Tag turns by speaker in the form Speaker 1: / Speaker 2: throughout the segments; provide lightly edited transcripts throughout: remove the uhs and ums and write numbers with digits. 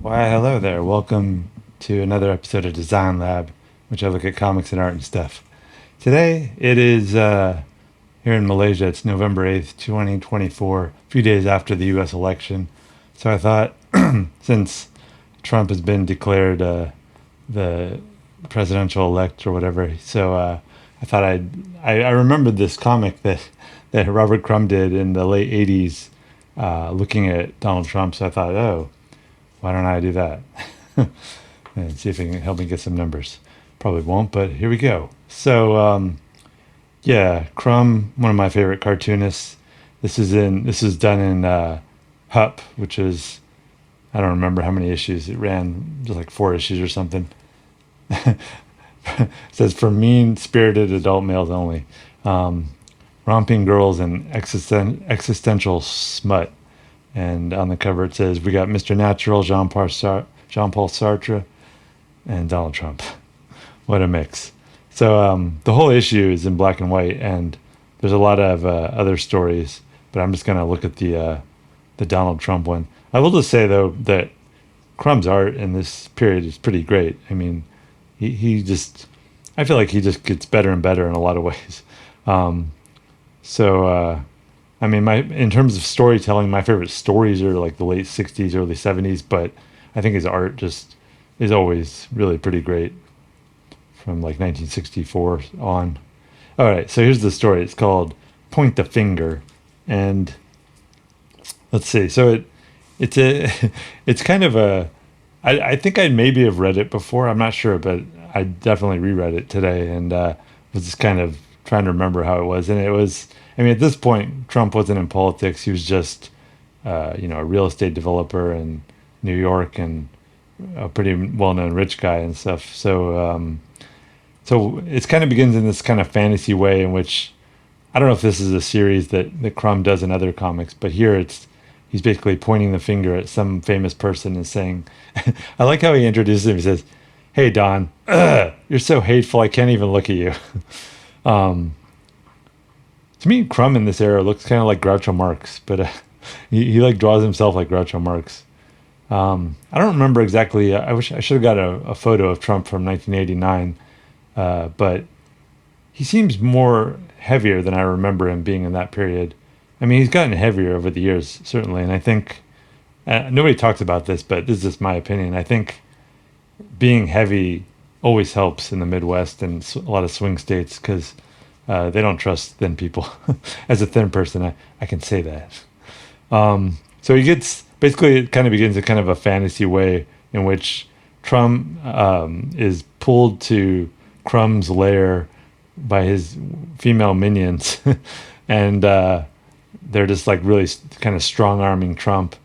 Speaker 1: Why, hello there. Welcome to another episode of Design Lab, which I look at comics and art and stuff. Today, it is here in Malaysia. It's November 8th, 2024, a few days after the US election. So I thought, since Trump has been declared the presidential elect or whatever, I thought I remembered this comic that Robert Crumb did in the late 80s looking at Donald Trump. So I thought, oh, why don't I do that? And see if it can help me get some numbers. Probably won't, but here we go. Yeah, Crumb, one of my favorite cartoonists. This is done in Hup, which is I don't remember how many issues it ran, just like 4 issues or something. It says for mean spirited adult males only, um, romping girls and existential smut. And on the cover it says, "We got Mr. Natural, Jean Paul Sartre, and Donald Trump." What a mix! The whole issue is in black and white, and there's a lot of other stories, but I'm just gonna look at the Donald Trump one. I will just say though that Crumb's art in this period is pretty great. I mean, he just I feel like he just gets better and better in a lot of ways. Um, so I mean, my in terms of storytelling, my favorite stories are like the late '60s, early '70s. But I think his art just is always really pretty great from like 1964 on. All right, so here's the story. It's called "Point the Finger," and let's see. It's a it's kind of a I think I maybe have read it before. I'm not sure, but I definitely reread it today and was just kind of trying to remember how it was. And it was, I mean, at this point, Trump wasn't in politics. He was just, a real estate developer in New York and a pretty well-known rich guy and stuff. So it kind of begins in this kind of fantasy way in which I don't know if this is a series that Crumb does in other comics, but here he's basically pointing the finger at some famous person and saying, I like how he introduces him. He says, "Hey Don, you're so hateful. I can't even look at you." um, to me, Crumb in this era looks kind of like Groucho Marx, but he like draws himself like Groucho Marx. I don't remember exactly. I wish I should have got a photo of Trump from 1989, but he seems more heavier than I remember him being in that period. I mean, he's gotten heavier over the years, certainly, and I think nobody talks about this, but this is just my opinion. I think being heavy always helps in the Midwest and a lot of swing states because they don't trust thin people. As a thin person, I can say that. So he gets basically it kind of begins in kind of a fantasy way in which Trump is pulled to Crumb's lair by his female minions, and they're just like really kind of strong arming Trump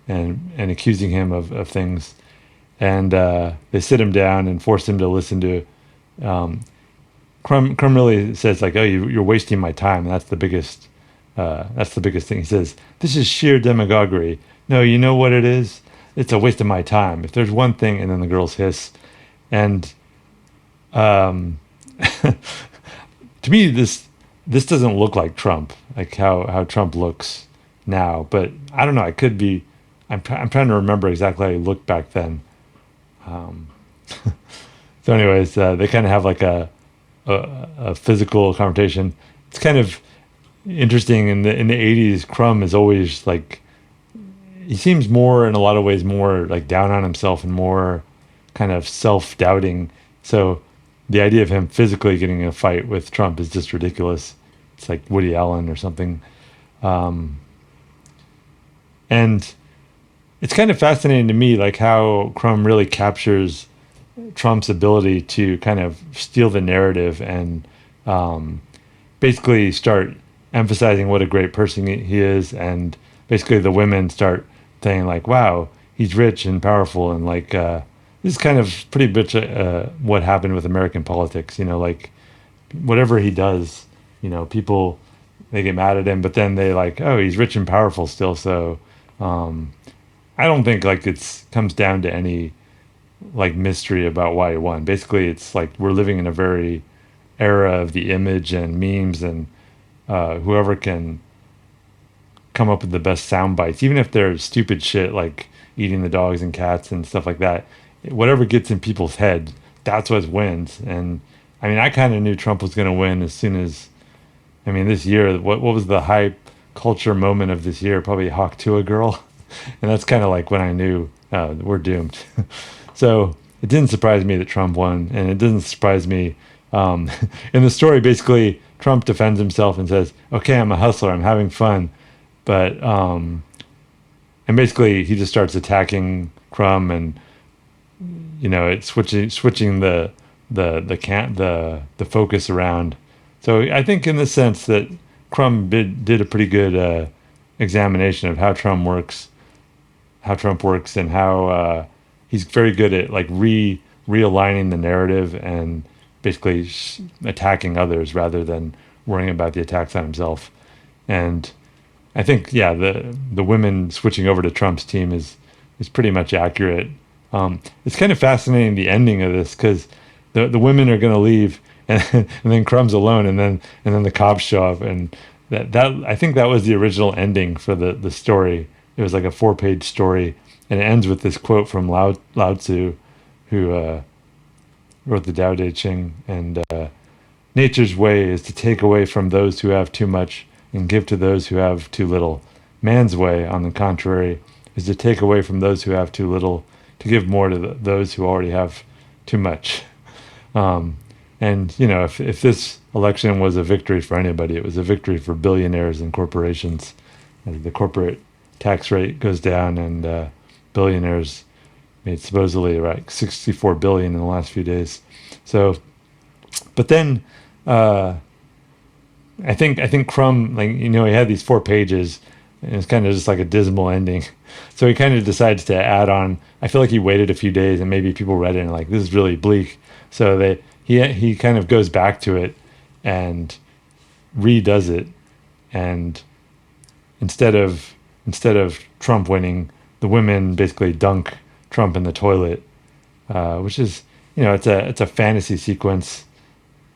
Speaker 1: and accusing him of things, and they sit him down and force him to listen to. Um, Crumb really says like, "Oh, you're wasting my time." And that's the biggest thing. He says, "This is sheer demagoguery. No, you know what it is? It's a waste of my time. If there's one thing," and then the girls hiss, and um, to me, this doesn't look like Trump, like how Trump looks now. But I don't know. I could be. I'm trying to remember exactly how he looked back then. Um, so, anyways, they kind of have like a physical confrontation. It's kind of interesting in the '80s. Crumb is always like he seems more in a lot of ways more like down on himself and more kind of self-doubting. So the idea of him physically getting in a fight with Trump is just ridiculous. It's like Woody Allen or something. Um, and it's kind of fascinating to me, like how Crumb really captures Trump's ability to kind of steal the narrative and um, basically start emphasizing what a great person he is, and basically the women start saying like, "Wow, he's rich and powerful," and like this is kind of pretty much what happened with American politics. Like whatever he does, people they get mad at him, but then they like, "Oh, he's rich and powerful still." So um, I don't think like it's comes down to any like mystery about why he won. Basically, it's like we're living in a very era of the image and memes and whoever can come up with the best sound bites, even if they're stupid shit like eating the dogs and cats and stuff like that. Whatever gets in people's head, that's what wins. And I mean, I kind of knew Trump was going to win as soon as, I mean, this year, what was the hype culture moment of this year? Probably Hawk Tuah girl. And that's kind of like when I knew we're doomed. So it didn't surprise me that Trump won, and it doesn't surprise me. Um, in the story, basically, Trump defends himself and says, "Okay, I'm a hustler. I'm having fun," but and basically he just starts attacking Crumb, and it's switching the focus around. So I think in the sense that Crumb did a pretty good examination of how Trump works, and how he's very good at like realigning the narrative and basically attacking others rather than worrying about the attacks on himself. And I think, yeah, the women switching over to Trump's team is pretty much accurate. It's kind of fascinating, the ending of this, because the women are going to leave, and then Crumb's alone, and then the cops show up, and that I think that was the original ending for the story. It was like a 4-page story, and it ends with this quote from Lao Tzu, who wrote the Tao Te Ching, and nature's way is to take away from those who have too much and give to those who have too little. Man's way, on the contrary, is to take away from those who have too little, to give more to those who already have too much. And if this election was a victory for anybody, it was a victory for billionaires and corporations. As the corporate tax rate goes down, and billionaires made supposedly like 64 billion in the last few days. So, but then I think Crumb, like, he had these 4 pages, and it's kind of just like a dismal ending. So he kind of decides to add on. I feel like he waited a few days, and maybe people read it and like, this is really bleak. So he kind of goes back to it and redoes it, and instead of Trump winning, the women basically dunk Trump in the toilet, which is, it's a fantasy sequence,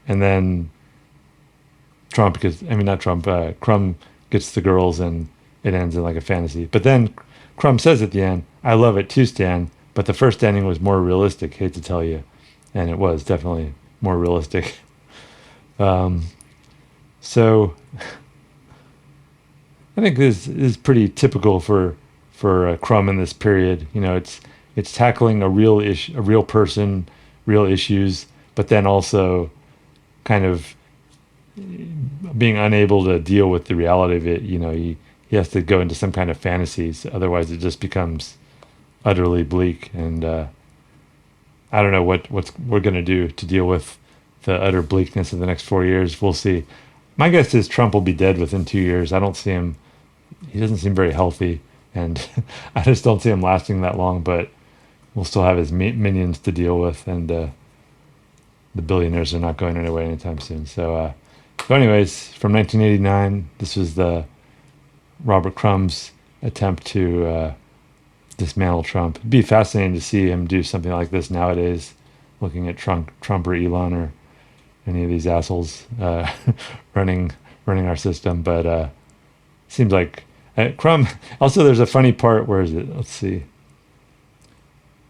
Speaker 1: and then Crumb gets the girls, and it ends in like a fantasy. But then Crumb says at the end, "I love it too, Stan, but the first ending was more realistic, hate to tell you." And it was definitely more realistic. So I think this is pretty typical for Crumb in this period. It's tackling a real person, real issues, but then also kind of being unable to deal with the reality of it. He has to go into some kind of fantasies, otherwise it just becomes utterly bleak. And I don't know what we're going to do to deal with the utter bleakness of the next 4 years. We'll see. My guess is Trump will be dead within 2 years. I don't see him. He doesn't seem very healthy, and I just don't see him lasting that long. But we'll still have his minions to deal with, and the billionaires are not going anywhere anytime soon. So anyways, from 1989, this was the Robert Crumb's attempt to dismantle Trump. It'd be fascinating to see him do something like this nowadays, looking at Trump or Elon or any of these assholes running our system. But seems like Crumb. Also, there's a funny part. Where is it? Let's see.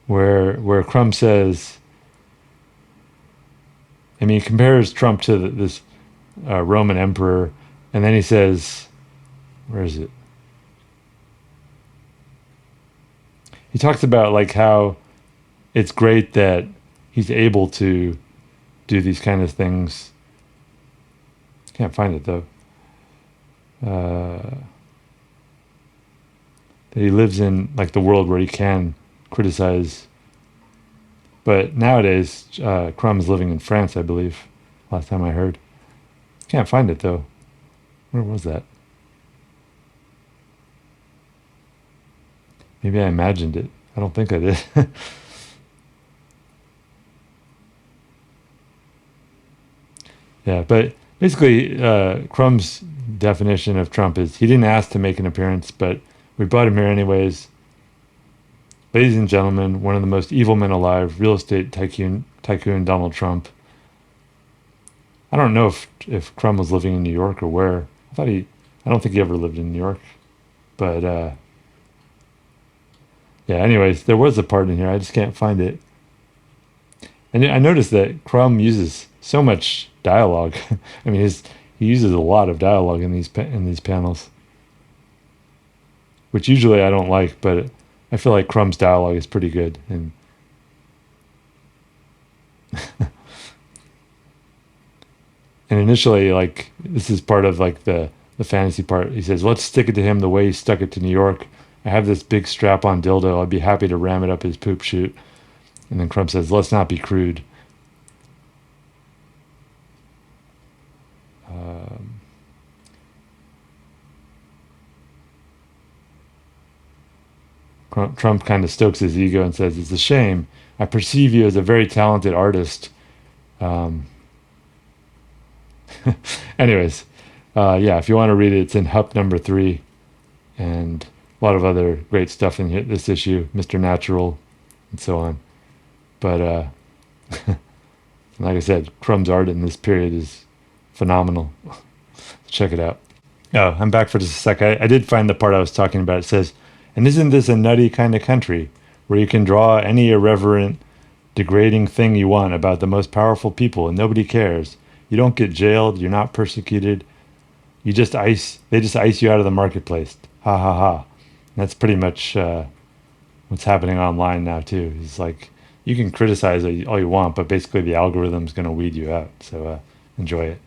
Speaker 1: Where Crumb says, I mean, he compares Trump to this Roman emperor, and then he says, where is it? He talks about like how it's great that he's able to do these kind of things. Can't find it though. That he lives in like the world where he can criticize. But nowadays, Crumb's living in France, I believe. Last time I heard. Can't find it though. Where was that? Maybe I imagined it. I don't think I did. Yeah, but basically, Crumb's definition of Trump is he didn't ask to make an appearance, but we brought him here anyways. Ladies and gentlemen, one of the most evil men alive, real estate tycoon Donald Trump. I don't know if Crumb was living in New York or where. I don't think he ever lived in New York, but Yeah. Anyways, there was a part in here. I just can't find it. And I noticed that Crumb uses so much dialogue. I mean, he uses a lot of dialogue in these panels, which usually I don't like, but I feel like Crumb's dialogue is pretty good. And initially, like this is part of like the fantasy part. He says, "Let's stick it to him the way he stuck it to New York. I have this big strap-on dildo. I'd be happy to ram it up his poop chute." And then Crumb says, "Let's not be crude." Um, Trump kind of stokes his ego and says, "It's a shame. I perceive you as a very talented artist." Um, anyways, yeah, if you want to read it, it's in Hup number 3, and a lot of other great stuff in here, this issue, Mr. Natural, and so on. But like I said, Crumb's art in this period is phenomenal. Check it out. Oh, I'm back for just a sec. I did find the part I was talking about. It says, "And isn't this a nutty kind of country where you can draw any irreverent, degrading thing you want about the most powerful people and nobody cares? You don't get jailed. You're not persecuted. They just ice you out of the marketplace. Ha ha ha." And that's pretty much what's happening online now too. It's like you can criticize all you want, but basically the algorithm's going to weed you out. So enjoy it.